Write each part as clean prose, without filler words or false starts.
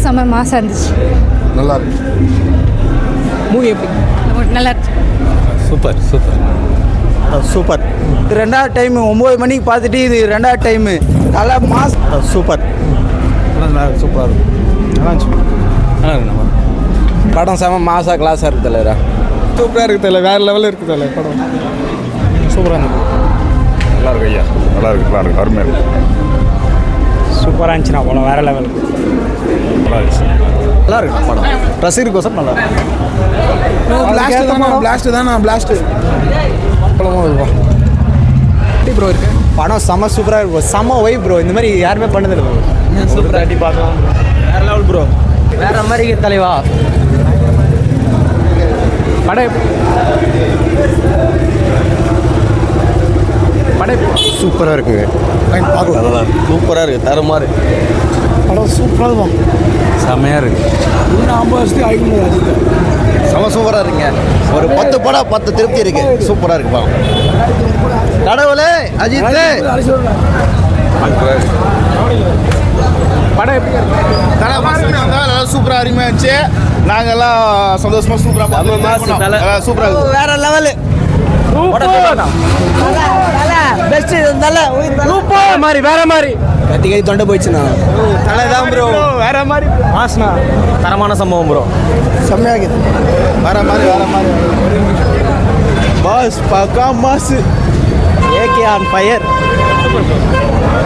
செம்ம மாசாக இருந்துச்சு. நல்லா இருக்கு. மூவி எப்படி? நல்லா இருந்துச்சு. Super super super. ரெண்டாவது டைம் 9 மணிக்கு பார்த்துட்டு இது ரெண்டாவது டைமு நல்லா மாஸ். சூப்பர் நல்லா சூப்பராக இருக்கும். நல்லா இருந்துச்சு. நல்லா இருக்கு நம்ம படம் செம மாசாக கிளாஸாக இருக்குது தலைவரா. சூப்பராக இருக்குது தலை. வேறு லெவலில் இருக்குது தலை படம். சூப்பராக இருந்தது. நல்லா இருக்கு ஐயா. நல்லா இருக்கு. நல்லா இருக்கு. அருமையாக இருக்கு. சூப்பராக இருந்துச்சுண்ணா படம். வேறு லெவல். நல்லா இருந்துச்சு. நல்லா இருக்கு படம். ரசிகருக்கோசம் நல்லா இருக்கு. பிளாஸ்ட் தானே பிளாஸ்ட்டு படமும் இருக்கும். எப்படி ப்ரோ இருக்கு படம்? செம்ம சூப்பராக இருக்கும். செம்ம ஒய் ப்ரோ. இந்த மாதிரி யாருமே பண்ணதில்லை ப்ரோ. சூப்பராக அடி பார்க்கலாம். வேறு லெவல் ப்ரோ. வேறு மாதிரி தலைவா படம். படம் சூப்பராக இருக்குங்க. பார்க்கலாம். நல்லா இருக்கு. சூப்பராக இருக்குது. தரமாக இருக்கு படம். சூப்பராக இருக்கும். செம்மையாக இருக்குது. இன்னும் 50 வருஷத்துக்கு ஆகிக்க முடியாது. செம சூப்பராக இருக்குங்க. ஒரு 10 படம் 10 திருப்தி இருக்கு. சூப்பராக இருக்கு படம். கடவுளே அஜித் படம் எப்படி நல்லா சூப்பராக அருமையாக இருந்துச்சு. நாங்கள்லாம் சந்தோஷமாக சூப்பராக சூப்பராக வேற லெவலு. மாதிரி வேற மாதிரி கத்தி கத்தி தொண்டை போயிடுச்சுண்ணா. தலை தான் ப்ரோ. வேற மாதிரி மாஸ்னா தரமான சம்பவம் ப்ரோ. செம்மையாக இருக்குது. வேற மாதிரி பாஸ் பக்கா மாசு. AK on fire.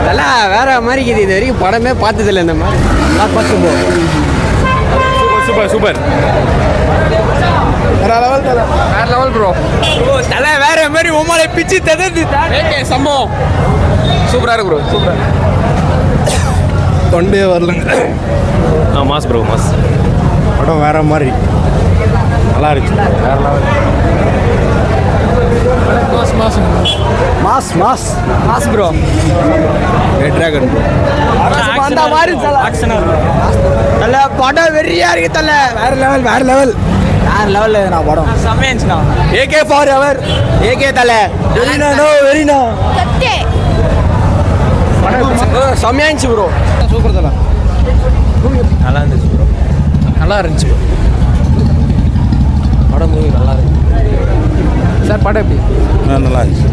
நல்லா வேற மாதிரி இருக்குது. இது வரைக்கும் படமே பார்த்ததில்லை இந்த மாதிரி. நான் பார்த்து போ. Super super. வேற லெவல் தலை. வேற லெவல் ப்ரோ. தலை வேற மாதிரி உமாலை பிச்சு தகுந்து சம்பவம் சூப்பராக இருக்கு ப்ரோ. சூப்பர். தொண்டே வரலங்க. Mass bro mass. படம் வேற மாதிரி நல்லா இருந்துச்சு. வேற level. Mass mass mass bro. Red dragon bro. அந்த மாதிரி தல படம் வெறியா இருக்கு தல. வேற லெவல் வேற லெவல் வேற லெவல்ல நான் படம் செம்மையா இருந்துச்சுண்ணா. AK forever. ஏகே தல வெரினா நோ வெரினா. கத்தே செம்மையா இருந்துச்சு ப்ரோ. சூப்பர் தல. நல்லா இருந்துச்சு ப்ரோ. நல்லா இருந்துச்சு படம். மூவி நல்லா இருக்கு சார். படம் எப்படி? நல்லா இருந்துச்சு.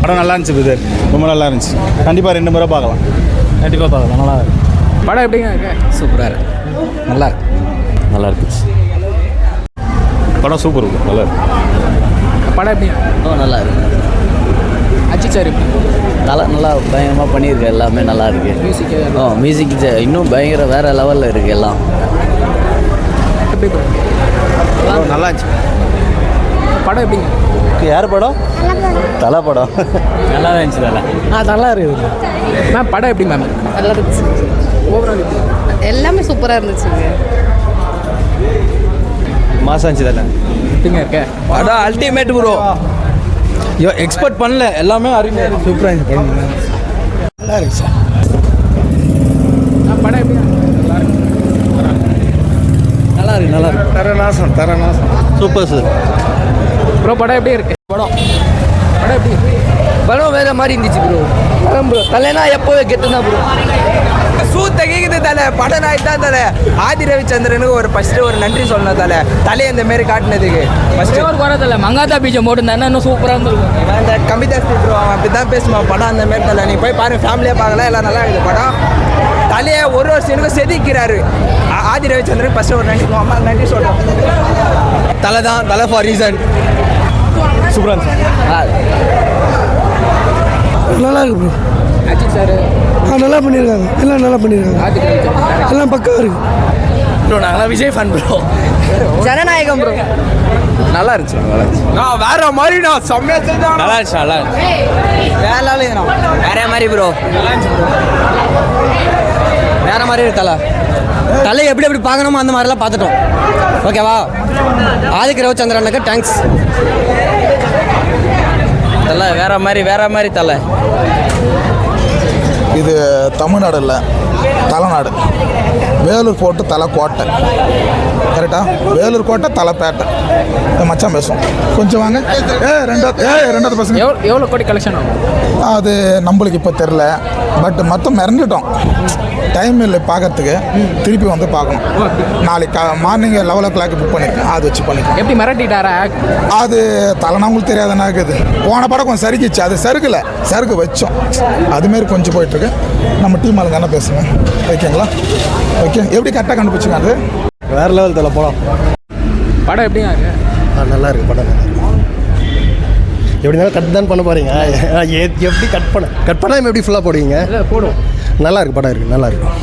படம் நல்லா இருந்துச்சு பிரதர். ரொம்ப நல்லா இருந்துச்சு. கண்டிப்பாக 2 முறை பார்க்கலாம். கண்டிப்பாக பார்க்கலாம். நல்லா இருக்கு படம். எப்படிங்க இருக்கு? சூப்பரா இருக்கு. நல்லா இருக்கு. நல்லா இருந்துச்சு படம் சூப்பர். நல்லா இருக்கு. படம் எப்படி? நல்லா இருக்கு. அஜித் சார் எப்படி? நல்லா பயங்கரமாக பண்ணியிருக்கு. எல்லாமே நல்லா இருக்கு. மியூசிக் மியூசிக் இன்னும் பயங்கர வேற லெவலில் இருக்கு எல்லாம். எப்படி ப்ரோ? நல்லா இருந்துச்சு. படம் எப்படிங்க? யார் படம்? தலை படம். நல்லா இருந்துச்சு தலை. நல்லா இருக்குது மேம். படம் எப்படி மேம்? நல்லா இருந்துச்சு. ஓவரால் எப்படி? எல்லாமே சூப்பராக இருந்துச்சுங்க. மாசம் இருந்துச்சு தலை. எப்படிங்க இருக்க படம் அல்டிமேட் ப்ரோ. எக்ஸ்பெக்ட் பண்ணல. எல்லாமே அருமையாக இருக்கு. சூப்பராக இருந்துச்சு. நல்லா இருக்கு சார். படம் எப்படி? நல்லா இருக்கு. நல்லா இருக்கு. தரநாசம். Super sir. ப்ரோ படம் எப்படி இருக்கு? படம் எப்படி? படம் வேற மாதிரி இருந்துச்சு ப்ரோ. படம் ப்ரோ தலைனா எப்போவே கெட்டு தான் ப்ரோ. சூத்த கேக்குது தலை. படம் ஆகிட்டு தான் தலை. ஆதி ரவிச்சந்திரனுக்கு ஃபஸ்ட்டு ஒரு நன்றி சொல்லணும் தலை. தலையை இந்த மாரி காட்டினதுக்கு ஃபஸ்ட்டு ஒரு குறை தலை. மங்காத்தா பீஜை போட்டுருந்தா இன்னும் சூப்பராக இருந்திருக்கும். அந்த கம்பிதாஸ் திட்டுருவோம். அவன் அப்படி தான் பேசுவான். படம் அந்த மாரி தலை. நீ போய் பாருங்க. ஃபேமிலியாக பார்க்கலாம். எல்லாம் நல்லா இருக்குது படம். தலையை ஒரு சீனுக்கும் செதுக்கிறாரு ஆதி ரவிச்சந்திரன். ஃபஸ்ட்டு ஒரு நன்றி. அம்மா நன்றி சொல்கிறோம். தலை தான். தலை ஃபார் ரீசன். சூப்பராக இருந்துச்சு. நல்லா இருக்கு ப்ரோ. அஜித் சார் நல்லா பண்ணியிருக்காங்க. எல்லாம் நல்லா பண்ணியிருக்காங்க. ஆதிக் ரவிச்சந்திரன் எல்லாம் பக்கம் இருக்கு ப்ரோ. நாங்களாம் விஜய் ஃபேன் ப்ரோ. ஜனநாயகம் ப்ரோ. நல்லா இருந்துச்சு. நல்லா இருந்துச்சு. நான் வேற மாதிரி நான் செம்மையா செஞ்சேன். நல்லா இருந்துச்சு. நல்லா இருந்துச்சு. வேற லெவல். வேற மாதிரி ப்ரோ. நல்லா இருந்துச்சு ப்ரோ. வேற மாதிரி இருக்கு தலை. தலை எப்படி எப்படி பார்க்கணுமோ அந்த மாதிரிலாம் பார்த்துட்டோம். ஓகேவா? ஆதிக் ரவிச்சந்திரனுக்கு தேங்க்ஸ். தலை வேற மாதிரி தலை. இது தமிழ்நாடு இல்லை, தலைநாடு, வேலூர் போட்டு தலை கோட்டை, கரெக்டா? வேலூர் கோட்டை தலைப்பேட்டை. மச்சான் பேசும் கொஞ்சம் வாங்க. ரெண்டாவது பசங்க எவ்வளோ கோடி கலெக்ஷன் ஆகும்? அது நம்மளுக்கு இப்போ தெரில, பட் மொத்தம் மிரண்டுட்டோம். டைம் இல்லை பார்க்கறதுக்கு, திருப்பி வந்து பார்க்கணும். நாளைக்கு மார்னிங் 11 புக் பண்ணியிருக்கேன், அது வச்சு பண்ணிக்கலாம். எப்படி மிரட்டிட்டாரா? அது தலைனா உங்களுக்கு தெரியாதுன்னா இருக்குது. போன படம் கொஞ்சம் சறுக்கிச்சு, அது சறுக்கு வச்சோம். அதுமாரி கொஞ்சம் போயிட்டுருக்கு. நம்ம டீம் ஆளுங்க என்ன பேசுங்க, ஓகேங்களா? ஓகே, எப்படி கரெக்டாக கண்டுபிடிச்சிங்க? அது வேறு லெவல் தலை போகலாம். படம் எப்படிங்க இருக்கு? நல்லா இருக்கு படம். எப்படி இருந்தாலும் கட் தான் பண்ண போகிறீங்க. எப்படி கட் பண்ணால் எப்படி ஃபுல்லாக போடுவீங்க? இல்லை போடும். நல்லா இருக்கு படம், இருக்குது நல்லா இருக்கும்.